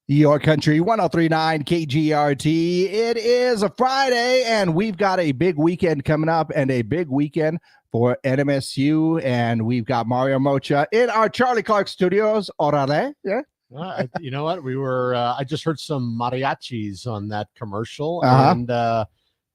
Your Country 1039 KGRT. It is a Friday, and we've got a big weekend coming up and a big weekend for NMSU. And we've got Mario Moccia in our Charlie Clark studios. Orale. Yeah. You know what? I just heard some mariachis on that commercial, Uh-huh. and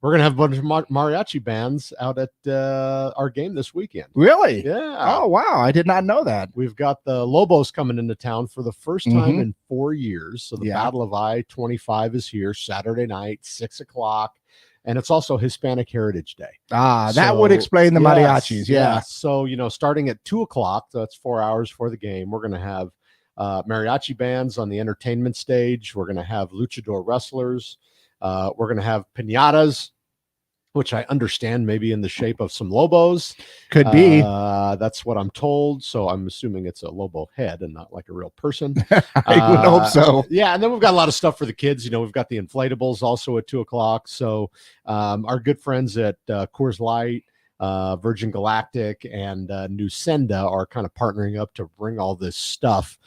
we're going to have a bunch of mariachi bands out at our game this weekend. Really? Yeah. Oh, wow. I did not know that. We've got the Lobos coming into town for the first time in 4 years. So the Battle of I-25 is here Saturday night, 6 o'clock. And it's also Hispanic Heritage Day. That would explain the mariachis. Yeah. So, starting at 2 o'clock, so that's 4 hours for the game, we're going to have mariachi bands on the entertainment stage. We're going to have luchador wrestlers. We're going to have piñatas, which I understand maybe in the shape of some Lobos. Could be. That's what I'm told. So I'm assuming it's a Lobo head and not like a real person. I would hope so. Yeah. And then we've got a lot of stuff for the kids. We've got the inflatables also at 2 o'clock. So our good friends at Coors Light, Virgin Galactic, and Nusenda are kind of partnering up to bring all this stuff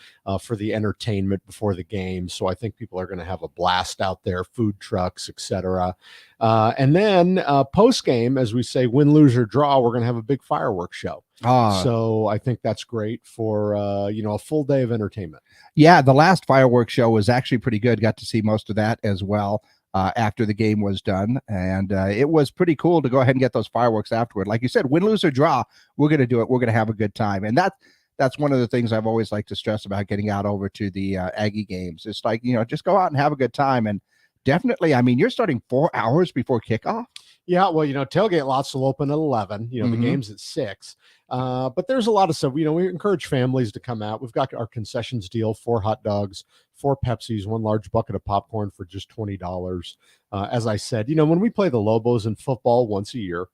for the entertainment before the game. So I think people are going to have a blast out there, food trucks, etc. And then post game, as we say, win, lose, or draw, we're going to have a big fireworks show. So I think that's great for a full day of entertainment. Yeah, the last fireworks show was actually pretty good. Got to see most of that as well. After the game was done, and it was pretty cool to go ahead and get those fireworks afterward. Like you said, win, lose, or draw, we're going to do it. We're going to have a good time, and that's one of the things I've always liked to stress about getting out over to the Aggie games. It's like, just go out and have a good time, and definitely, I mean, you're starting 4 hours before kickoff. Yeah, well, tailgate lots will open at 11. The game's at 6. But there's a lot of stuff. We encourage families to come out. We've got our concessions deal: 4 hot dogs, 4 Pepsis, 1 large bucket of popcorn for just $20. As I said, when we play the Lobos in football once a year,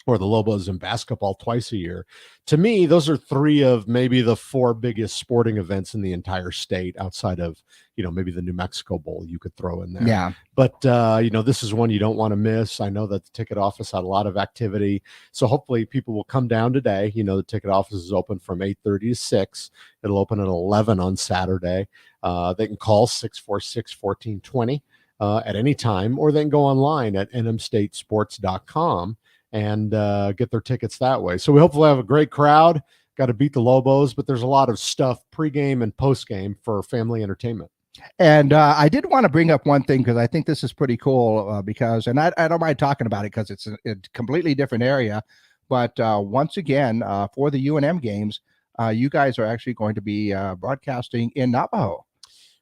or the Lobos in basketball twice a year, to me, those are 3 of maybe the 4 biggest sporting events in the entire state, outside of, maybe the New Mexico Bowl you could throw in there. Yeah. But, this is one you don't want to miss. I know that the ticket office had a lot of activity. So hopefully people will come down today. The ticket office is open from 8:30 to 6. It'll open at 11 on Saturday. They can call 646-1420 at any time, or they can go online at nmstatesports.com and get their tickets that way. So we hopefully have a great crowd. Got to beat the Lobos, but there's a lot of stuff pregame and postgame for family entertainment. And I did want to bring up one thing, because I think this is pretty cool, and I don't mind talking about it because it's a completely different area. But once again, for the UNM games, you guys are actually going to be broadcasting in Navajo.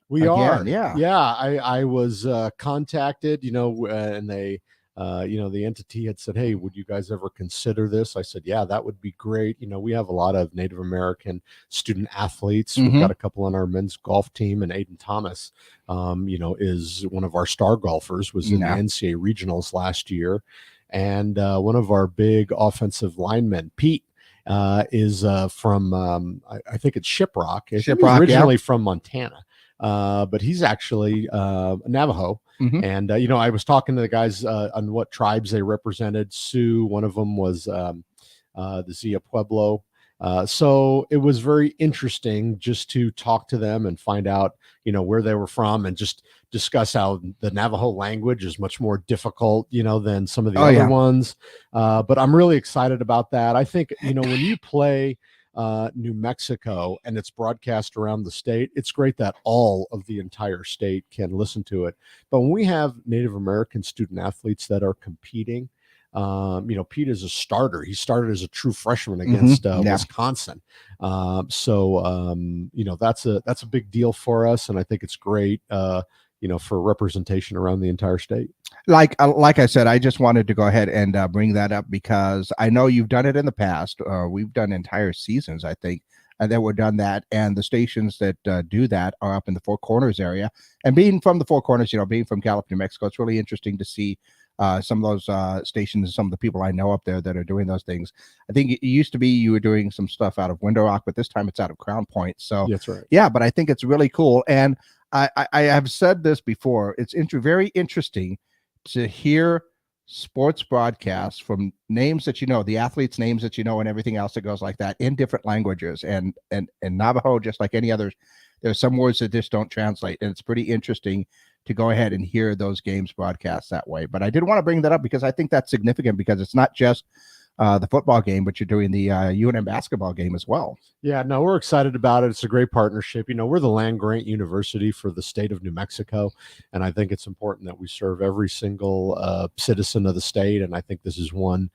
We are. Yeah. I was contacted, and they, the entity had said, "Hey, would you guys ever consider this?" I said, "Yeah, that would be great." We have a lot of Native American student athletes. We've got a couple on our men's golf team, and Aiden Thomas, is one of our star golfers, was in the NCAA regionals last year. And one of our big offensive linemen, Pete, is from, I think it's Shiprock. He's originally from Montana. But he's actually Navajo. And, I was talking to the guys on what tribes they represented. Sioux, one of them was the Zia Pueblo. So it was very interesting just to talk to them and find out, where they were from, and just discuss how the Navajo language is much more difficult, than some of the other ones. But I'm really excited about that. I think, when you play New Mexico and it's broadcast around the state, it's great that all of the entire state can listen to it. But when we have Native American student athletes that are competing, Pete is a starter. He started as a true freshman against Wisconsin. So that's a big deal for us. And I think it's great, for representation around the entire state. Like I said, I just wanted to go ahead and bring that up, because I know you've done it in the past. We've done entire seasons, I think, and then we've done that. And the stations that do that are up in the Four Corners area. And being from the Four Corners, being from Gallup, New Mexico, it's really interesting to see some of those stations and some of the people I know up there that are doing those things. I think it used to be you were doing some stuff out of Window Rock, but this time it's out of Crown Point. So that's right. Yeah, but I think it's really cool. And I have said this before. It's very interesting to hear sports broadcasts from names that you know, the athletes' names that you know, and everything else that goes like that in different languages. And Navajo, just like any others, there's some words that just don't translate, and it's pretty interesting to go ahead and hear those games broadcast that way. But I did want to bring that up because I think that's significant, because it's not just the football game, but you're doing the UNM basketball game as well. Yeah, no, we're excited about it. It's a great partnership. We're the land grant university for the state of New Mexico, and I think it's important that we serve every single citizen of the state. And I think this is one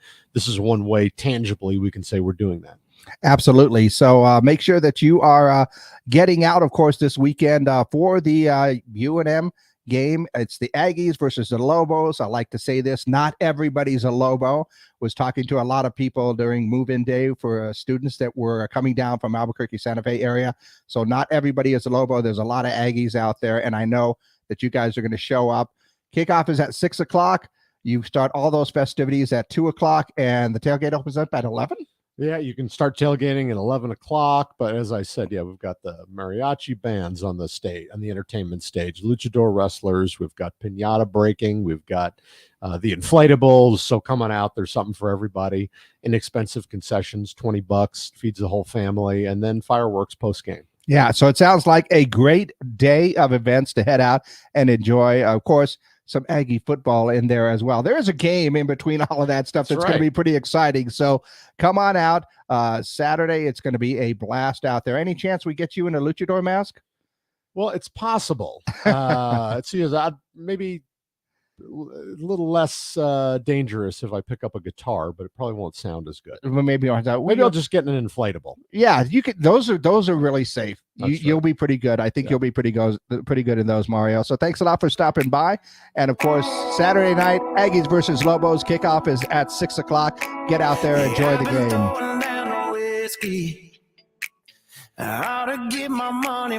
way tangibly we can say we're doing that. Absolutely. So make sure that you are getting out, of course, this weekend for the UNM game. It's the Aggies versus the Lobos. I like to say this: not everybody's a Lobo. Was talking to a lot of people during move-in day for students that were coming down from Albuquerque, Santa Fe area. So not everybody is a Lobo. There's a lot of Aggies out there, and I know that you guys are going to show up. Kickoff is at 6 o'clock. You start all those festivities at 2 o'clock, and the tailgate opens up at 11. Yeah, you can start tailgating at 11 o'clock. But as I said, yeah, we've got the mariachi bands on the stage, on the entertainment stage, luchador wrestlers. We've got piñata breaking. We've got the inflatables. So come on out. There's something for everybody. Inexpensive concessions, $20, feeds the whole family. And then fireworks post game. Yeah, so it sounds like a great day of events to head out and enjoy. Of course, some Aggie football in there as well. There is a game in between all of that stuff that's going to be pretty exciting. So come on out. Saturday, it's going to be a blast out there. Any chance we get you in a luchador mask? Well, it's possible. It's maybe a little less dangerous if I pick up a guitar, but it probably won't sound as good. Maybe I'll just get an inflatable. Yeah, you could. Those are really safe. You'll be pretty good. I think you'll be pretty good in those, Mario. So thanks a lot for stopping by. And of course, Saturday night, Aggies versus Lobos. Kickoff is at 6 o'clock. Get out there, enjoy the game. I ought to get my money